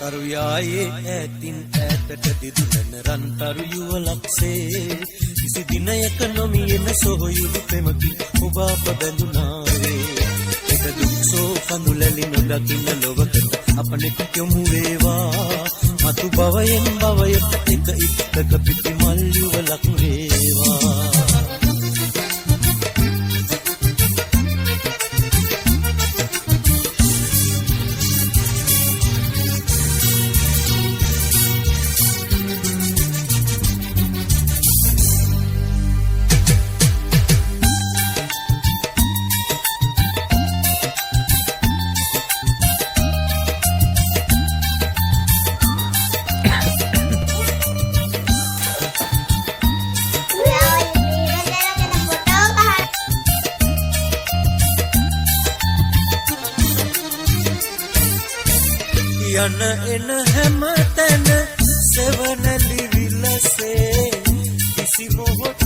අරුයායේ ඈතින් ඈතට දිදුලන රන්තරු යුවලක්සේ කිසි දිනයක නොමියෙන සොහොයුරු පෙමකි ඔබ අප බැඳුනාවේ එක දුක්සෝ කඳුලැලි නොදකින්න ලොවකට අපනෙත් යොමු වේවා මතු භවයෙන් භවයට එක ඉත්තක පිටි මල් යුවලක් වේවා යන එන හැම තැන සෙවණලි විලසේ කිසි මොහොතක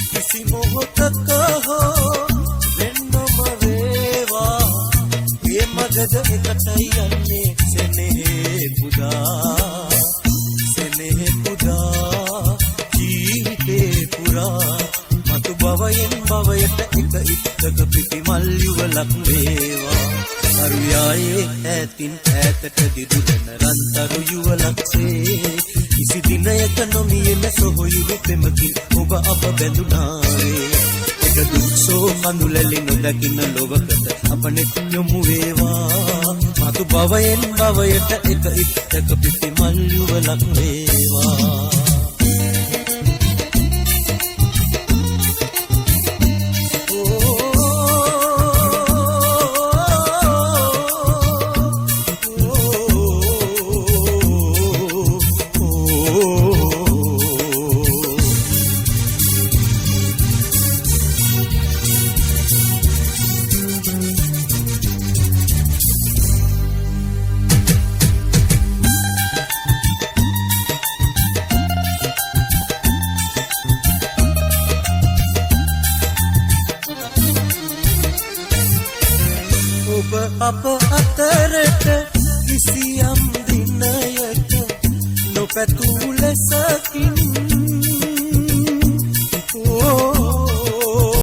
කිසි මොහොතක වෙන්නම වේවා මේ මගද එකටයි යන්නේ සෙනෙහේ පුදා ජීවිතේ පුරා භවයෙන් භවයට එක ඉත්තක පිටි මල් යුවලක් වේවා අරුයායේ ඈතින් ඈතට දිදුලන රන්තරු යුවලක්සේ කිසි දිනයක නොමියෙන සොහොයුරු පෙමකි ඔබ අප බැඳුනාවේ එක දුක්සෝ කඳුලැලි නොදකින්න ලොවකට අපනෙත් යොමු වේවා මතු භවයෙන් භවයට එක ඉත්තක පිටි මල් යුවලක් වේවා ඔබ අප අතරට කිසියම් දිනයක නොපැතූ ලෙසකින්